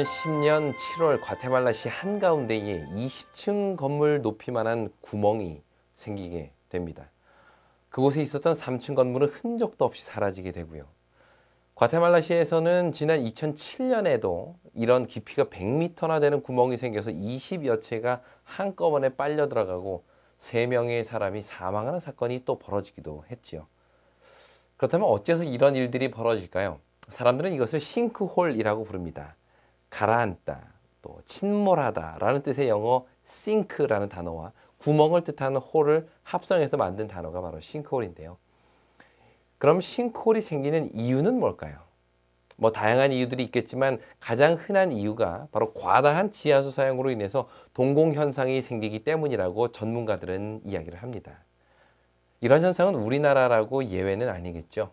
2010년 7월 과테말라시 한가운데에 20층 건물 높이만한 구멍이 생기게 됩니다. 그곳에 있었던 3층 건물은 흔적도 없이 사라지게 되고요. 과테말라시에서는 지난 2007년에도 이런 깊이가 100m나 되는 구멍이 생겨서 20여 채가 한꺼번에 빨려 들어가고 3명의 사람이 사망하는 사건이 또 벌어지기도 했지요. 그렇다면 어째서 이런 일들이 벌어질까요? 사람들은 이것을 싱크홀이라고 부릅니다. 가라앉다, 또 침몰하다 라는 뜻의 영어 sink라는 단어와 구멍을 뜻하는 홀을 합성해서 만든 단어가 바로 싱크홀인데요. 그럼 싱크홀이 생기는 이유는 뭘까요? 다양한 이유들이 있겠지만 가장 흔한 이유가 바로 과다한 지하수 사용으로 인해서 동공현상이 생기기 때문이라고 전문가들은 이야기를 합니다. 이런 현상은 우리나라라고 예외는 아니겠죠.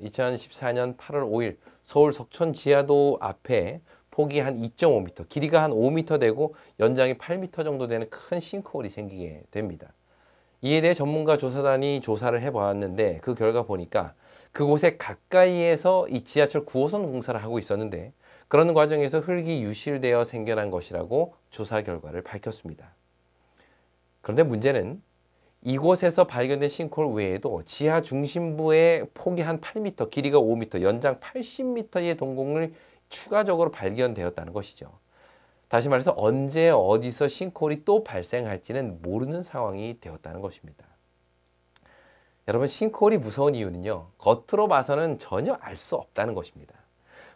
2014년 8월 5일 서울 석촌 지하도 앞에 폭이 한 2.5m, 길이가 한 5m 되고 연장이 8m 정도 되는 큰 싱크홀이 생기게 됩니다. 이에 대해 전문가 조사단이 조사를 해보았는데 그 결과 보니까 그곳에 가까이에서 이 지하철 9호선 공사를 하고 있었는데 그런 과정에서 흙이 유실되어 생겨난 것이라고 조사 결과를 밝혔습니다. 그런데 문제는 이곳에서 발견된 싱크홀 외에도 지하 중심부에 폭이 한 8m, 길이가 5m, 연장 80m의 동공을 추가적으로 발견되었다는 것이죠. 다시 말해서 언제 어디서 싱크홀이 또 발생할지는 모르는 상황이 되었다는 것입니다. 여러분, 싱크홀이 무서운 이유는요, 겉으로 봐서는 전혀 알 수 없다는 것입니다.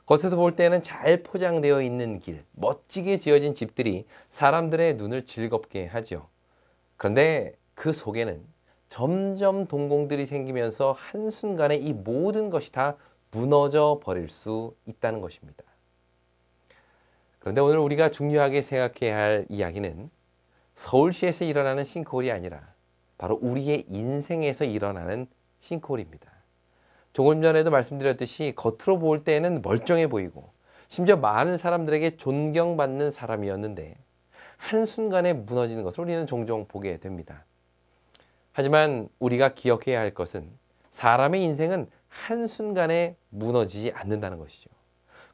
겉에서 볼 때는 잘 포장되어 있는 길, 멋지게 지어진 집들이 사람들의 눈을 즐겁게 하죠. 그런데 그 속에는 점점 동공들이 생기면서 한순간에 이 모든 것이 다 무너져 버릴 수 있다는 것입니다. 그런데 오늘 우리가 중요하게 생각해야 할 이야기는 서울시에서 일어나는 싱크홀이 아니라 바로 우리의 인생에서 일어나는 싱크홀입니다. 조금 전에도 말씀드렸듯이 겉으로 볼 때는 멀쩡해 보이고 심지어 많은 사람들에게 존경받는 사람이었는데 한순간에 무너지는 것을 우리는 종종 보게 됩니다. 하지만 우리가 기억해야 할 것은 사람의 인생은 한순간에 무너지지 않는다는 것이죠.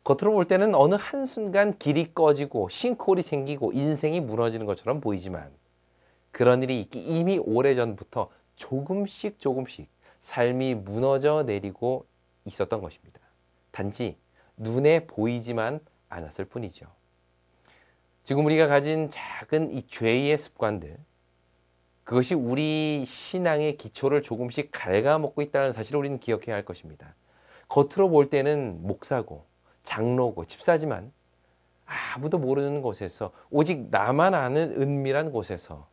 겉으로 볼 때는 어느 한순간 길이 꺼지고 싱크홀이 생기고 인생이 무너지는 것처럼 보이지만 그런 일이 이미 오래전부터 조금씩 삶이 무너져 내리고 있었던 것입니다. 단지 눈에 보이지만 않았을 뿐이죠. 지금 우리가 가진 작은 이 죄의 습관들, 그것이 우리 신앙의 기초를 조금씩 갉아먹고 있다는 사실을 우리는 기억해야 할 것입니다. 겉으로 볼 때는 목사고 장로고 집사지만 아무도 모르는 곳에서 오직 나만 아는 은밀한 곳에서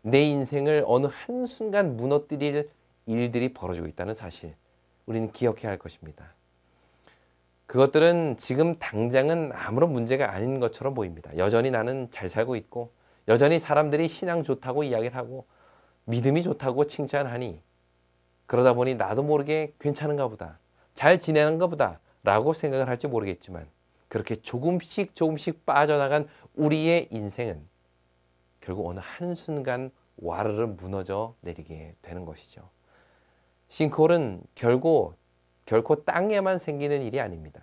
내 인생을 어느 한순간 무너뜨릴 일들이 벌어지고 있다는 사실, 우리는 기억해야 할 것입니다. 그것들은 지금 당장은 아무런 문제가 아닌 것처럼 보입니다. 여전히 나는 잘 살고 있고 여전히 사람들이 신앙 좋다고 이야기를 하고 믿음이 좋다고 칭찬하니 그러다 보니 나도 모르게 괜찮은가 보다, 잘 지내는가 보다 라고 생각을 할지 모르겠지만 그렇게 조금씩 빠져나간 우리의 인생은 결국 어느 한순간 와르르 무너져 내리게 되는 것이죠. 싱크홀은 결코 땅에만 생기는 일이 아닙니다.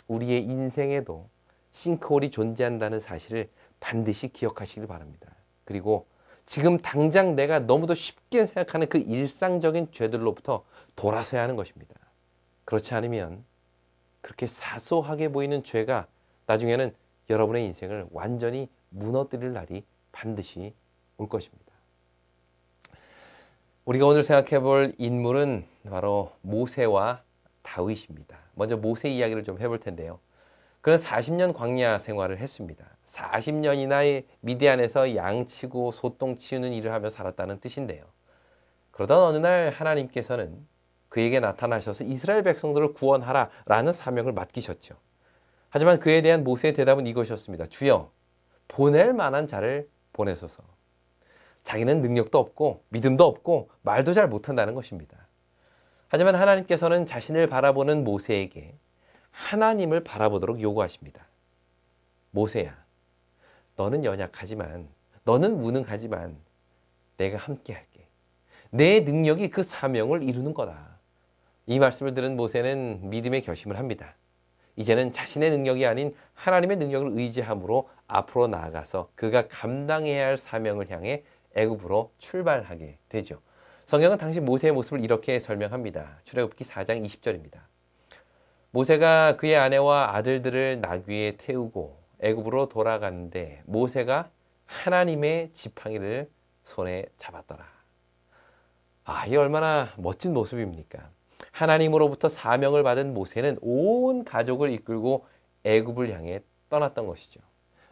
우리의 인생에도 싱크홀이 존재한다는 사실을 반드시 기억하시길 바랍니다. 그리고 지금 당장 내가 너무도 쉽게 생각하는 그 일상적인 죄들로부터 돌아서야 하는 것입니다. 그렇지 않으면 그렇게 사소하게 보이는 죄가 나중에는 여러분의 인생을 완전히 무너뜨릴 날이 반드시 올 것입니다. 우리가 오늘 생각해 볼 인물은 바로 모세와 다윗입니다. 먼저 모세 이야기를 좀 해볼 텐데요. 그는 40년 광야 생활을 했습니다. 40년이나 미디안에서 양치고 소똥 치우는 일을 하며 살았다는 뜻인데요. 그러던 어느 날 하나님께서는 그에게 나타나셔서 이스라엘 백성들을 구원하라 라는 사명을 맡기셨죠. 하지만 그에 대한 모세의 대답은 이것이었습니다. 주여, 보낼 만한 자를 보내소서. 자기는 능력도 없고 믿음도 없고 말도 잘 못한다는 것입니다. 하지만 하나님께서는 자신을 바라보는 모세에게 하나님을 바라보도록 요구하십니다. 모세야, 너는 연약하지만, 너는 무능하지만 내가 함께 할게. 내 능력이 그 사명을 이루는 거다. 이 말씀을 들은 모세는 믿음의 결심을 합니다. 이제는 자신의 능력이 아닌 하나님의 능력을 의지함으로 앞으로 나아가서 그가 감당해야 할 사명을 향해 애굽으로 출발하게 되죠. 성경은 당시 모세의 모습을 이렇게 설명합니다. 출애굽기 4장 20절입니다. 모세가 그의 아내와 아들들을 나귀에 태우고 애굽으로 돌아가는데 모세가 하나님의 지팡이를 손에 잡았더라. 이게 얼마나 멋진 모습입니까? 하나님으로부터 사명을 받은 모세는 온 가족을 이끌고 애굽을 향해 떠났던 것이죠.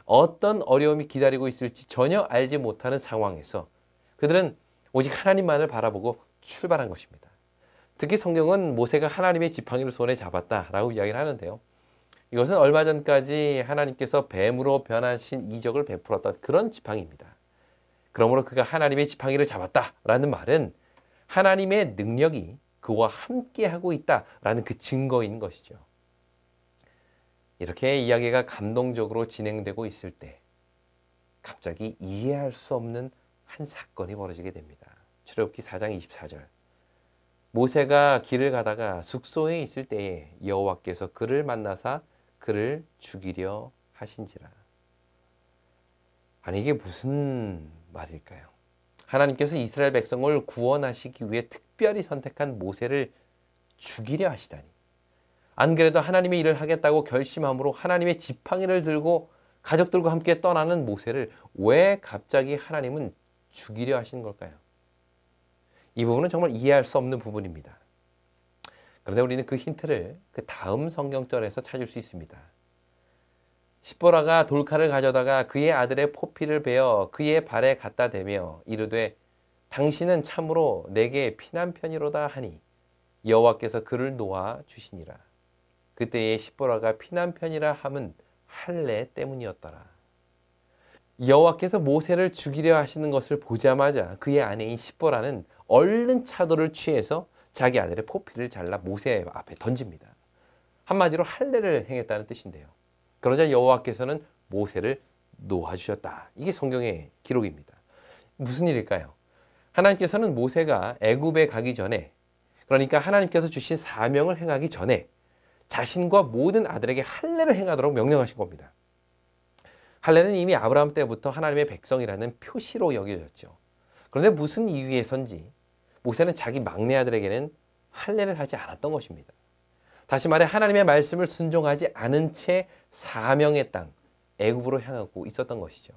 어떤 어려움이 기다리고 있을지 전혀 알지 못하는 상황에서 그들은 오직 하나님만을 바라보고 출발한 것입니다. 특히 성경은 모세가 하나님의 지팡이를 손에 잡았다라고 이야기를 하는데요. 이것은 얼마 전까지 하나님께서 뱀으로 변하신 이적을 베풀었던 그런 지팡이입니다. 그러므로 그가 하나님의 지팡이를 잡았다라는 말은 하나님의 능력이 그와 함께하고 있다라는 그 증거인 것이죠. 이렇게 이야기가 감동적으로 진행되고 있을 때 갑자기 이해할 수 없는 한 사건이 벌어지게 됩니다. 출애굽기 4장 24절. 모세가 길을 가다가 숙소에 있을 때에 여호와께서 그를 만나사 그를 죽이려 하신지라. 아니 이게 무슨 말일까요? 하나님께서 이스라엘 백성을 구원하시기 위해 특별히 선택한 모세를 죽이려 하시다니. 안 그래도 하나님의 일을 하겠다고 결심함으로 하나님의 지팡이를 들고 가족들과 함께 떠나는 모세를 왜 갑자기 하나님은 죽이려 하신 걸까요? 이 부분은 정말 이해할 수 없는 부분입니다. 그런데 우리는 그 힌트를 그 다음 성경절에서 찾을 수 있습니다. 십보라가 돌칼을 가져다가 그의 아들의 포피를 베어 그의 발에 갖다 대며 이르되 당신은 참으로 내게 피난편이로다 하니 여호와께서 그를 놓아 주시니라. 그때에 십보라가 피난편이라 함은 할례 때문이었더라. 여호와께서 모세를 죽이려 하시는 것을 보자마자 그의 아내인 십보라는 얼른 차도를 취해서 자기 아들의 포피를 잘라 모세 앞에 던집니다. 한마디로 할례를 행했다는 뜻인데요. 그러자 여호와께서는 모세를 놓아주셨다. 이게 성경의 기록입니다. 무슨 일일까요? 하나님께서는 모세가 애굽에 가기 전에, 그러니까 하나님께서 주신 사명을 행하기 전에 자신과 모든 아들에게 할례를 행하도록 명령하신 겁니다. 할례는 이미 아브라함 때부터 하나님의 백성이라는 표시로 여겨졌죠. 그런데 무슨 이유에선지 모세는 자기 막내 아들에게는 할례를 하지 않았던 것입니다. 다시 말해 하나님의 말씀을 순종하지 않은 채 사명의 땅 애굽으로 향하고 있었던 것이죠.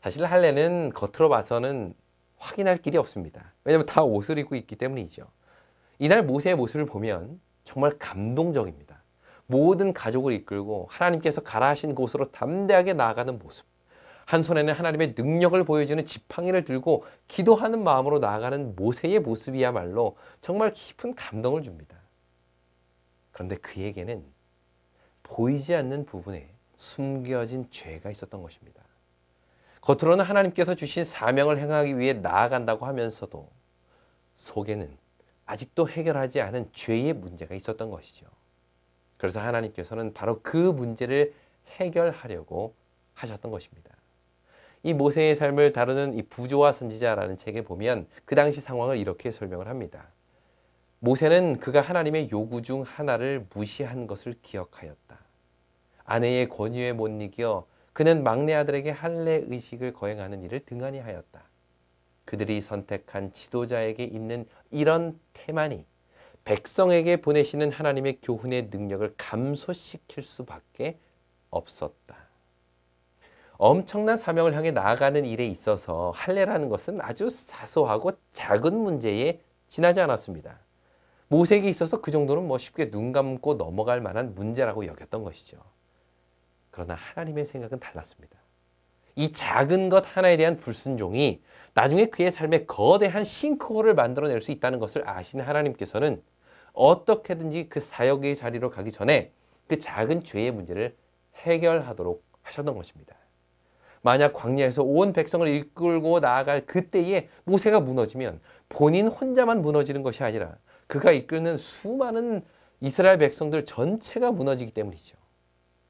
사실 할례는 겉으로 봐서는 확인할 길이 없습니다. 왜냐하면 다 옷을 입고 있기 때문이죠. 이날 모세의 모습을 보면 정말 감동적입니다. 모든 가족을 이끌고 하나님께서 가라 하신 곳으로 담대하게 나아가는 모습. 한 손에는 하나님의 능력을 보여주는 지팡이를 들고 기도하는 마음으로 나아가는 모세의 모습이야말로 정말 깊은 감동을 줍니다. 그런데 그에게는 보이지 않는 부분에 숨겨진 죄가 있었던 것입니다. 겉으로는 하나님께서 주신 사명을 행하기 위해 나아간다고 하면서도 속에는 아직도 해결하지 않은 죄의 문제가 있었던 것이죠. 그래서 하나님께서는 바로 그 문제를 해결하려고 하셨던 것입니다. 이 모세의 삶을 다루는 이 부조와 선지자라는 책에 보면 그 당시 상황을 이렇게 설명을 합니다. 모세는 그가 하나님의 요구 중 하나를 무시한 것을 기억하였다. 아내의 권유에 못 이겨 그는 막내 아들에게 할례 의식을 거행하는 일을 등한히 하였다. 그들이 선택한 지도자에게 있는 이런 태만이 백성에게 보내시는 하나님의 교훈의 능력을 감소시킬 수밖에 없었다. 엄청난 사명을 향해 나아가는 일에 있어서 할례라는 것은 아주 사소하고 작은 문제에 지나지 않았습니다. 모세에게 있어서 그 정도는 쉽게 눈 감고 넘어갈 만한 문제라고 여겼던 것이죠. 그러나 하나님의 생각은 달랐습니다. 이 작은 것 하나에 대한 불순종이 나중에 그의 삶에 거대한 싱크홀을 만들어낼 수 있다는 것을 아시는 하나님께서는 어떻게든지 그 사역의 자리로 가기 전에 그 작은 죄의 문제를 해결하도록 하셨던 것입니다. 만약 광야에서 온 백성을 이끌고 나아갈 그때에 모세가 무너지면 본인 혼자만 무너지는 것이 아니라 그가 이끄는 수많은 이스라엘 백성들 전체가 무너지기 때문이죠.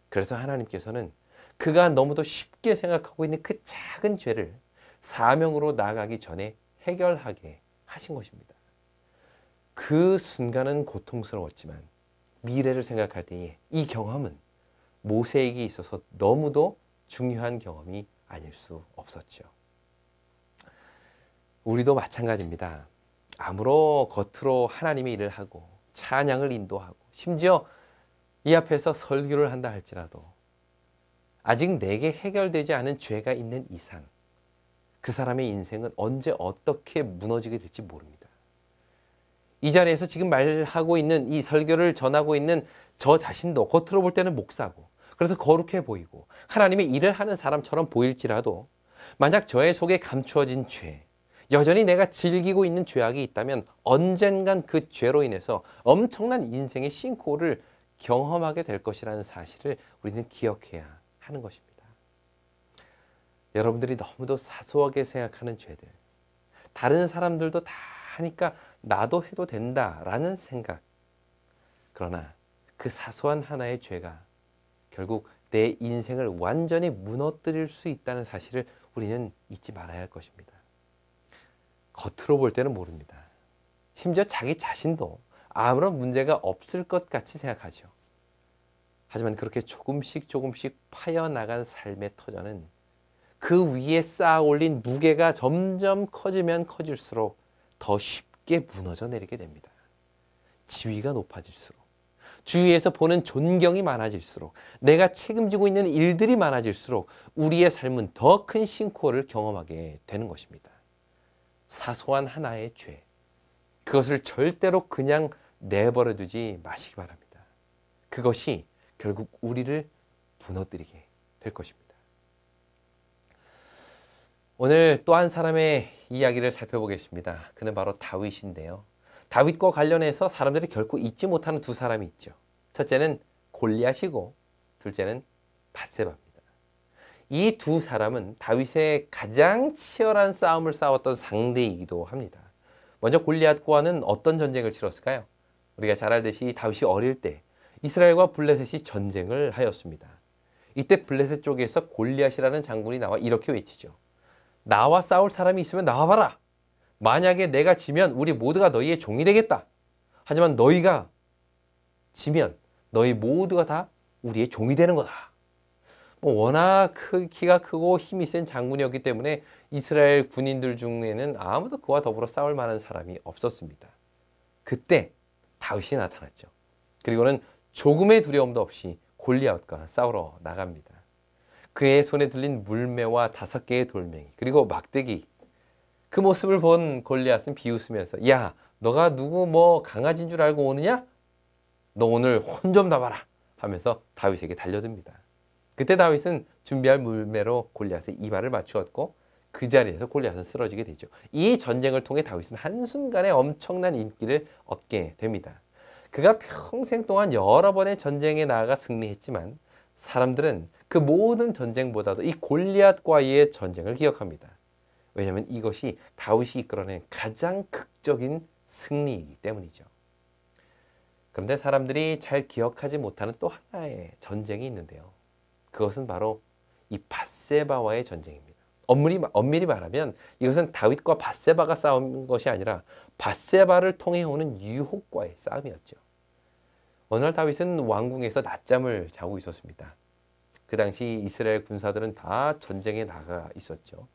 그래서 하나님께서는 그가 너무도 쉽게 생각하고 있는 그 작은 죄를 사명으로 나아가기 전에 해결하게 하신 것입니다. 그 순간은 고통스러웠지만 미래를 생각할 때에 이 경험은 모세에게 있어서 너무도 중요한 경험이 아닐 수 없었죠. 우리도 마찬가지입니다. 아무로 겉으로 하나님의 일을 하고 찬양을 인도하고 심지어 이 앞에서 설교를 한다 할지라도 아직 내게 해결되지 않은 죄가 있는 이상 그 사람의 인생은 언제 어떻게 무너지게 될지 모릅니다. 이 자리에서 지금 말하고 있는 이 설교를 전하고 있는 저 자신도 겉으로 볼 때는 목사고 그래서 거룩해 보이고 하나님의 일을 하는 사람처럼 보일지라도 만약 저의 속에 감추어진 죄, 여전히 내가 즐기고 있는 죄악이 있다면 언젠간 그 죄로 인해서 엄청난 인생의 싱크홀을 경험하게 될 것이라는 사실을 우리는 기억해야 하는 것입니다. 여러분들이 너무도 사소하게 생각하는 죄들, 다른 사람들도 다 하니까 나도 해도 된다라는 생각. 그러나 그 사소한 하나의 죄가 결국 내 인생을 완전히 무너뜨릴 수 있다는 사실을 우리는 잊지 말아야 할 것입니다. 겉으로 볼 때는 모릅니다. 심지어 자기 자신도 아무런 문제가 없을 것 같이 생각하죠. 하지만 그렇게 조금씩 파여나간 삶의 터전은 그 위에 쌓아 올린 무게가 점점 커지면 커질수록 더 쉽게 무너져 내리게 됩니다. 지위가 높아질수록, 주위에서 보는 존경이 많아질수록, 내가 책임지고 있는 일들이 많아질수록 우리의 삶은 더 큰 싱크홀을 경험하게 되는 것입니다. 사소한 하나의 죄, 그것을 절대로 그냥 내버려 두지 마시기 바랍니다. 그것이 결국 우리를 무너뜨리게 될 것입니다. 오늘 또 한 사람의 이야기를 살펴보겠습니다. 그는 바로 다윗인데요. 다윗과 관련해서 사람들이 결코 잊지 못하는 두 사람이 있죠. 첫째는 골리앗이고 둘째는 밧세바입니다. 이 두 사람은 다윗의 가장 치열한 싸움을 싸웠던 상대이기도 합니다. 먼저 골리앗과는 어떤 전쟁을 치렀을까요? 우리가 잘 알듯이 다윗이 어릴 때 이스라엘과 블레셋이 전쟁을 하였습니다. 이때 블레셋 쪽에서 골리앗이라는 장군이 나와 이렇게 외치죠. 나와 싸울 사람이 있으면 나와봐라. 만약에 내가 지면 우리 모두가 너희의 종이 되겠다. 하지만 너희가 지면 너희 모두가 다 우리의 종이 되는 거다. 워낙 키가 크고 힘이 센 장군이었기 때문에 이스라엘 군인들 중에는 아무도 그와 더불어 싸울 만한 사람이 없었습니다. 그때 다윗이 나타났죠. 그리고는 조금의 두려움도 없이 골리앗과 싸우러 나갑니다. 그의 손에 들린 물매와 5개의 돌멩이 그리고 막대기, 그 모습을 본 골리앗은 비웃으면서 야, 너가 누구 강아지인 줄 알고 오느냐? 너 오늘 혼 좀 나봐라 하면서 다윗에게 달려듭니다. 그때 다윗은 준비할 물매로 골리앗의 이마를 맞추었고 그 자리에서 골리앗은 쓰러지게 되죠. 이 전쟁을 통해 다윗은 한순간에 엄청난 인기를 얻게 됩니다. 그가 평생 동안 여러 번의 전쟁에 나아가 승리했지만 사람들은 그 모든 전쟁보다도 이 골리앗과의 전쟁을 기억합니다. 왜냐하면 이것이 다윗이 이끌어낸 가장 극적인 승리이기 때문이죠. 그런데 사람들이 잘 기억하지 못하는 또 하나의 전쟁이 있는데요. 그것은 바로 이 밧세바와의 전쟁입니다. 엄밀히 말하면 이것은 다윗과 밧세바가 싸운 것이 아니라 밧세바를 통해 오는 유혹과의 싸움이었죠. 어느 날 다윗은 왕궁에서 낮잠을 자고 있었습니다. 그 당시 이스라엘 군사들은 다 전쟁에 나가 있었죠.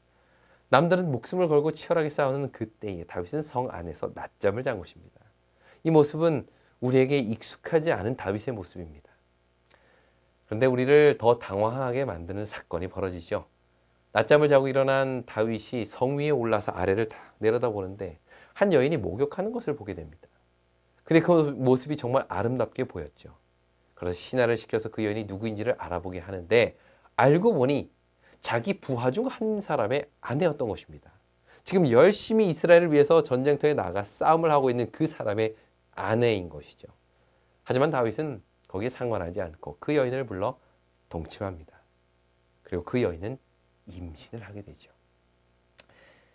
남들은 목숨을 걸고 치열하게 싸우는 그때에 다윗은 성 안에서 낮잠을 잔 것입니다. 이 모습은 우리에게 익숙하지 않은 다윗의 모습입니다. 그런데 우리를 더 당황하게 만드는 사건이 벌어지죠. 낮잠을 자고 일어난 다윗이 성 위에 올라서 아래를 다 내려다보는데 한 여인이 목욕하는 것을 보게 됩니다. 근데 그 모습이 정말 아름답게 보였죠. 그래서 신하를 시켜서 그 여인이 누구인지를 알아보게 하는데 알고 보니 자기 부하 중 한 사람의 아내였던 것입니다. 지금 열심히 이스라엘을 위해서 전쟁터에 나가 싸움을 하고 있는 그 사람의 아내인 것이죠. 하지만 다윗은 거기에 상관하지 않고 그 여인을 불러 동침합니다. 그리고 그 여인은 임신을 하게 되죠.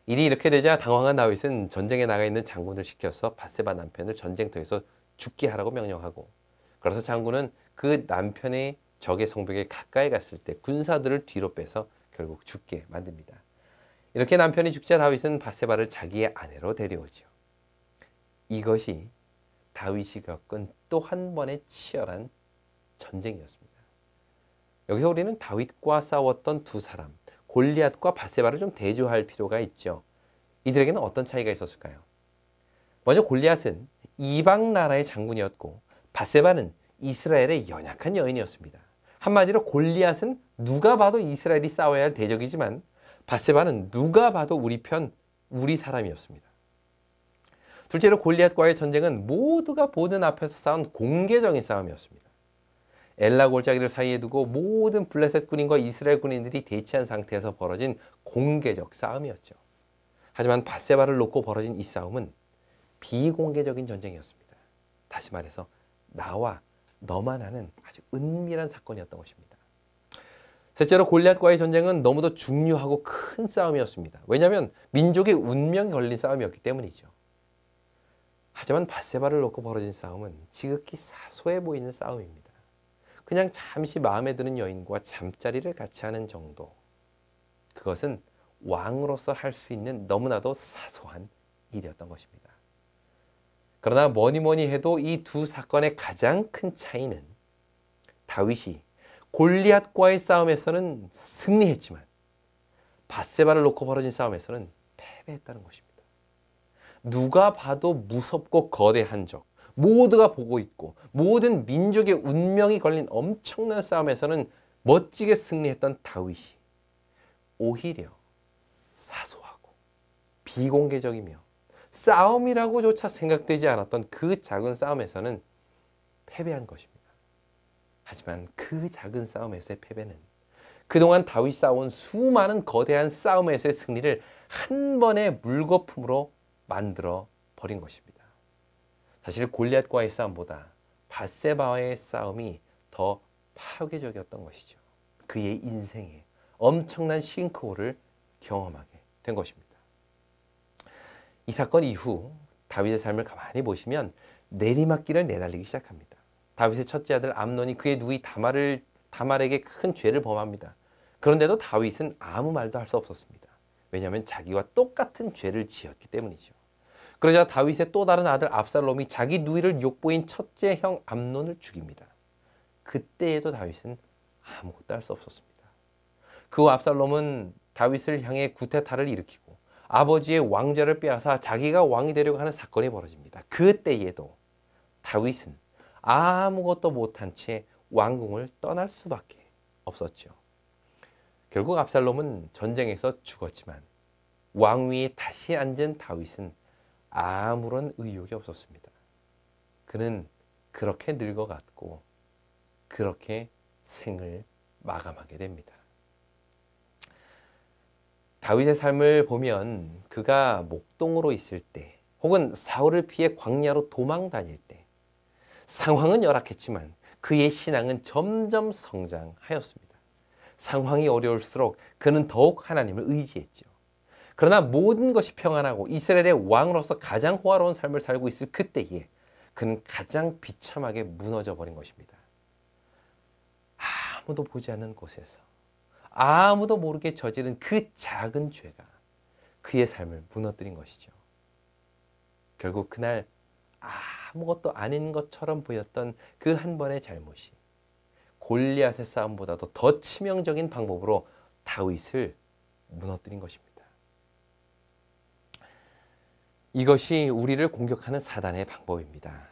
일이 이렇게 되자 당황한 다윗은 전쟁에 나가 있는 장군을 시켜서 밧세바 남편을 전쟁터에서 죽게 하라고 명령하고, 그래서 장군은 그 남편의 적의 성벽에 가까이 갔을 때 군사들을 뒤로 빼서 결국 죽게 만듭니다. 이렇게 남편이 죽자 다윗은 밧세바를 자기의 아내로 데려오죠. 이것이 다윗이 겪은 또 한 번의 치열한 전쟁이었습니다. 여기서 우리는 다윗과 싸웠던 두 사람, 골리앗과 밧세바를 좀 대조할 필요가 있죠. 이들에게는 어떤 차이가 있었을까요? 먼저 골리앗은 이방 나라의 장군이었고 밧세바는 이스라엘의 연약한 여인이었습니다. 한마디로 골리앗은 누가 봐도 이스라엘이 싸워야 할 대적이지만 밧세바는 누가 봐도 우리 편, 우리 사람이었습니다. 둘째로 골리앗과의 전쟁은 모두가 보는 앞에서 싸운 공개적인 싸움이었습니다. 엘라 골짜기를 사이에 두고 모든 블레셋 군인과 이스라엘 군인들이 대치한 상태에서 벌어진 공개적 싸움이었죠. 하지만 밧세바를 놓고 벌어진 이 싸움은 비공개적인 전쟁이었습니다. 다시 말해서 나와 너만 아는 아주 은밀한 사건이었던 것입니다. 셋째로 골리앗과의 전쟁은 너무도 중요하고 큰 싸움이었습니다. 왜냐하면 민족의 운명이 걸린 싸움이었기 때문이죠. 하지만 밧세바를 놓고 벌어진 싸움은 지극히 사소해 보이는 싸움입니다. 그냥 잠시 마음에 드는 여인과 잠자리를 같이 하는 정도. 그것은 왕으로서 할 수 있는 너무나도 사소한 일이었던 것입니다. 그러나 뭐니 해도 이 두 사건의 가장 큰 차이는 다윗이 골리앗과의 싸움에서는 승리했지만 밧세바를 놓고 벌어진 싸움에서는 패배했다는 것입니다. 누가 봐도 무섭고 거대한 적, 모두가 보고 있고 모든 민족의 운명이 걸린 엄청난 싸움에서는 멋지게 승리했던 다윗이 오히려 사소하고 비공개적이며 싸움이라고조차 생각되지 않았던 그 작은 싸움에서는 패배한 것입니다. 하지만 그 작은 싸움에서의 패배는 그동안 다윗이 싸운 수많은 거대한 싸움에서의 승리를 한 번의 물거품으로 만들어 버린 것입니다. 사실 골리앗과의 싸움보다 밧세바와의 싸움이 더 파괴적이었던 것이죠. 그의 인생에 엄청난 싱크홀을 경험하게 된 것입니다. 이 사건 이후 다윗의 삶을 가만히 보시면 내리막길을 내달리기 시작합니다. 다윗의 첫째 아들 암논이 그의 누이 다말에게 큰 죄를 범합니다. 그런데도 다윗은 아무 말도 할 수 없었습니다. 왜냐하면 자기와 똑같은 죄를 지었기 때문이죠. 그러자 다윗의 또 다른 아들 압살롬이 자기 누이를 욕보인 첫째 형 암논을 죽입니다. 그때에도 다윗은 아무것도 할 수 없었습니다. 그 후 압살롬은 다윗을 향해 구테타를 일으키고 아버지의 왕좌를 빼앗아 자기가 왕이 되려고 하는 사건이 벌어집니다. 그때에도 다윗은 아무것도 못한 채 왕궁을 떠날 수밖에 없었죠. 결국 압살롬은 전쟁에서 죽었지만 왕위에 다시 앉은 다윗은 아무런 의욕이 없었습니다. 그는 그렇게 늙어갔고 그렇게 생을 마감하게 됩니다. 다윗의 삶을 보면 그가 목동으로 있을 때 혹은 사울을 피해 광야로 도망 다닐 때 상황은 열악했지만 그의 신앙은 점점 성장하였습니다. 상황이 어려울수록 그는 더욱 하나님을 의지했죠. 그러나 모든 것이 평안하고 이스라엘의 왕으로서 가장 호화로운 삶을 살고 있을 그때에 그는 가장 비참하게 무너져 버린 것입니다. 아무도 보지 않는 곳에서 아무도 모르게 저지른 그 작은 죄가 그의 삶을 무너뜨린 것이죠. 결국 그날 아무것도 아닌 것처럼 보였던 그 한 번의 잘못이 골리앗의 싸움보다도 더 치명적인 방법으로 다윗을 무너뜨린 것입니다. 이것이 우리를 공격하는 사단의 방법입니다.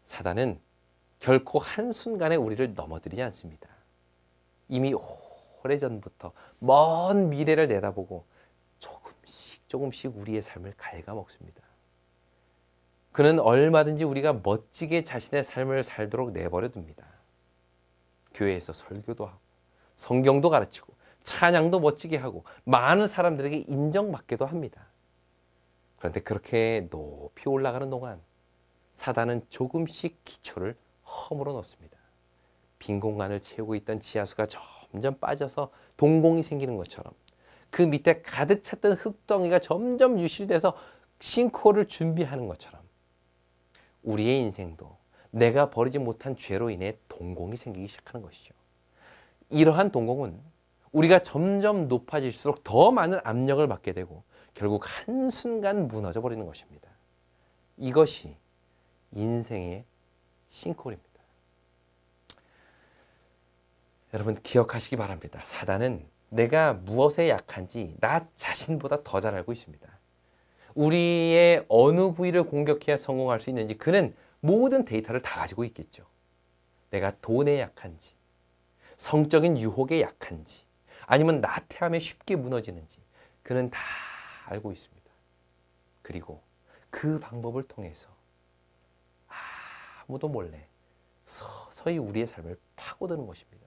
사단은 결코 한순간에 우리를 넘어뜨리지 않습니다. 이미 오래전부터 먼 미래를 내다보고 조금씩 우리의 삶을 갉아먹습니다. 그는 얼마든지 우리가 멋지게 자신의 삶을 살도록 내버려 둡니다. 교회에서 설교도 하고 성경도 가르치고 찬양도 멋지게 하고 많은 사람들에게 인정받기도 합니다. 그런데 그렇게 높이 올라가는 동안 사단은 조금씩 기초를 허물어 놓습니다. 빈 공간을 채우고 있던 지하수가 점점 빠져서 동공이 생기는 것처럼 그 밑에 가득 찼던 흙덩이가 점점 유실돼서 싱크홀을 준비하는 것처럼 우리의 인생도 내가 버리지 못한 죄로 인해 동공이 생기기 시작하는 것이죠. 이러한 동공은 우리가 점점 높아질수록 더 많은 압력을 받게 되고 결국 한순간 무너져 버리는 것입니다. 이것이 인생의 싱크홀입니다. 여러분 기억하시기 바랍니다. 사단은 내가 무엇에 약한지 나 자신보다 더 잘 알고 있습니다. 우리의 어느 부위를 공격해야 성공할 수 있는지 그는 모든 데이터를 다 가지고 있겠죠. 내가 돈에 약한지, 성적인 유혹에 약한지, 아니면 나태함에 쉽게 무너지는지 그는 다 알고 있습니다. 그리고 그 방법을 통해서 아무도 몰래 서서히 우리의 삶을 파고드는 것입니다.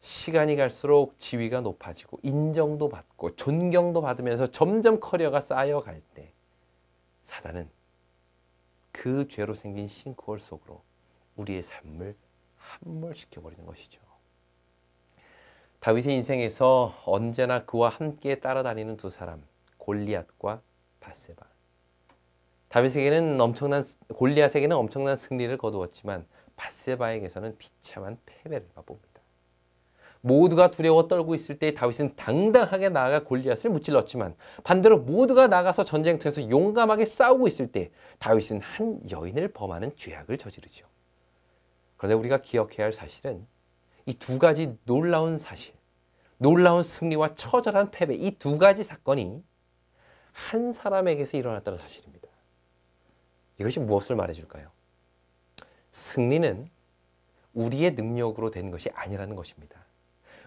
시간이 갈수록 지위가 높아지고 인정도 받고 존경도 받으면서 점점 커리어가 쌓여갈 때 사단은 그 죄로 생긴 싱크홀 속으로 우리의 삶을 함몰시켜버리는 것이죠. 다윗의 인생에서 언제나 그와 함께 따라다니는 두 사람, 골리앗과 밧세바. 골리앗에게는 엄청난 승리를 거두었지만 밧세바에게서는 비참한 패배를 맛봅니다. 모두가 두려워 떨고 있을 때 다윗은 당당하게 나아가 골리앗을 무찔렀지만 반대로 모두가 나가서 전쟁터에서 용감하게 싸우고 있을 때 다윗은 한 여인을 범하는 죄악을 저지르죠. 그런데 우리가 기억해야 할 사실은 이 두 가지 놀라운 사실, 놀라운 승리와 처절한 패배, 이 두 가지 사건이 한 사람에게서 일어났다는 사실입니다. 이것이 무엇을 말해줄까요? 승리는 우리의 능력으로 된 것이 아니라는 것입니다.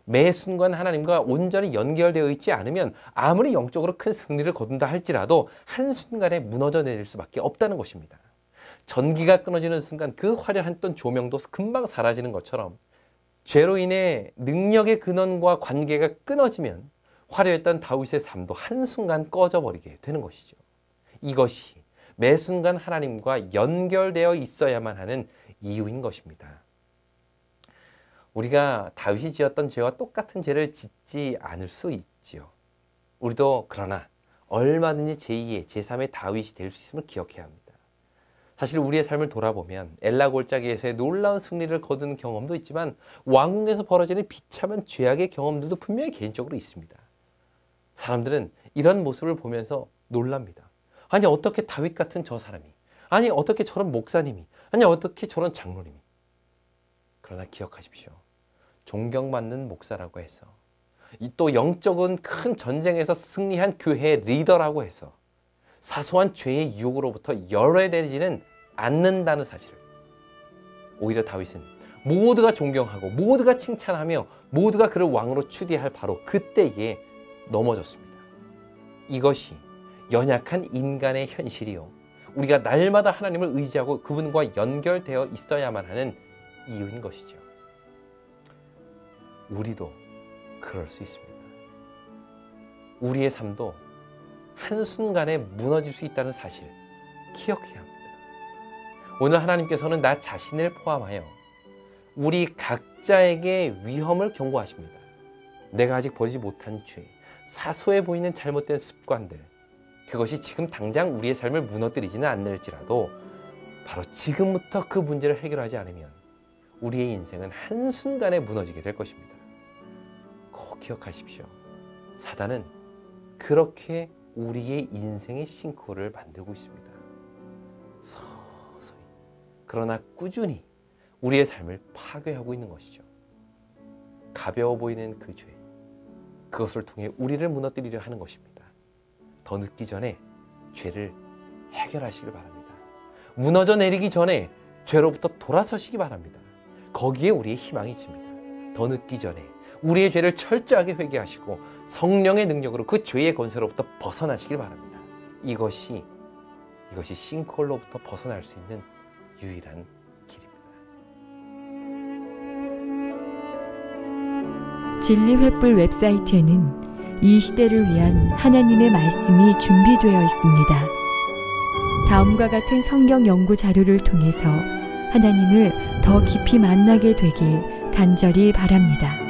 매 순간 하나님과 온전히 연결되어 있지 않으면 아무리 영적으로 큰 승리를 거둔다 할지라도 한순간에 무너져 내릴 수밖에 없다는 것입니다. 전기가 끊어지는 순간 그 화려했던 조명도 금방 사라지는 것처럼 죄로 인해 능력의 근원과 관계가 끊어지면 화려했던 다윗의 삶도 한순간 꺼져버리게 되는 것이죠. 이것이 매 순간 하나님과 연결되어 있어야만 하는 이유인 것입니다. 우리가 다윗이 지었던 죄와 똑같은 죄를 짓지 않을 수 있지요. 우리도 그러나 얼마든지 제2의, 제3의 다윗이 될 수 있음을 기억해야 합니다. 사실 우리의 삶을 돌아보면 엘라 골짜기에서의 놀라운 승리를 거둔 경험도 있지만 왕궁에서 벌어지는 비참한 죄악의 경험들도 분명히 개인적으로 있습니다. 사람들은 이런 모습을 보면서 놀랍니다. 아니 어떻게 다윗 같은 저 사람이, 아니 어떻게 저런 목사님이, 아니 어떻게 저런 장로님이. 그러나 기억하십시오. 존경받는 목사라고 해서 또 영적인 큰 전쟁에서 승리한 교회의 리더라고 해서 사소한 죄의 유혹으로부터 열외되지는 않는다는 사실을 오히려 다윗은 모두가 존경하고 모두가 칭찬하며 모두가 그를 왕으로 추대할 바로 그때에 넘어졌습니다. 이것이 연약한 인간의 현실이요. 우리가 날마다 하나님을 의지하고 그분과 연결되어 있어야만 하는 이유인 것이죠. 우리도 그럴 수 있습니다. 우리의 삶도 한순간에 무너질 수 있다는 사실을 기억해야 합니다. 오늘 하나님께서는 나 자신을 포함하여 우리 각자에게 위험을 경고하십니다. 내가 아직 버리지 못한 죄, 사소해 보이는 잘못된 습관들, 그것이 지금 당장 우리의 삶을 무너뜨리지는 않을지라도 바로 지금부터 그 문제를 해결하지 않으면 우리의 인생은 한순간에 무너지게 될 것입니다. 꼭 기억하십시오. 사단은 그렇게 우리의 인생의 싱크홀을 만들고 있습니다. 서서히, 그러나 꾸준히 우리의 삶을 파괴하고 있는 것이죠. 가벼워 보이는 그 죄, 그것을 통해 우리를 무너뜨리려 하는 것입니다. 더 늦기 전에 죄를 해결하시길 바랍니다. 무너져 내리기 전에 죄로부터 돌아서시기 바랍니다. 거기에 우리의 희망이 있습니다. 더 늦기 전에 우리의 죄를 철저하게 회개하시고 성령의 능력으로 그 죄의 권세로부터 벗어나시길 바랍니다. 이것이 싱크홀로부터 벗어날 수 있는 유일한 길입니다. 진리횃불 웹사이트에는 이 시대를 위한 하나님의 말씀이 준비되어 있습니다. 다음과 같은 성경 연구 자료를 통해서 하나님을 더 깊이 만나게 되길 간절히 바랍니다.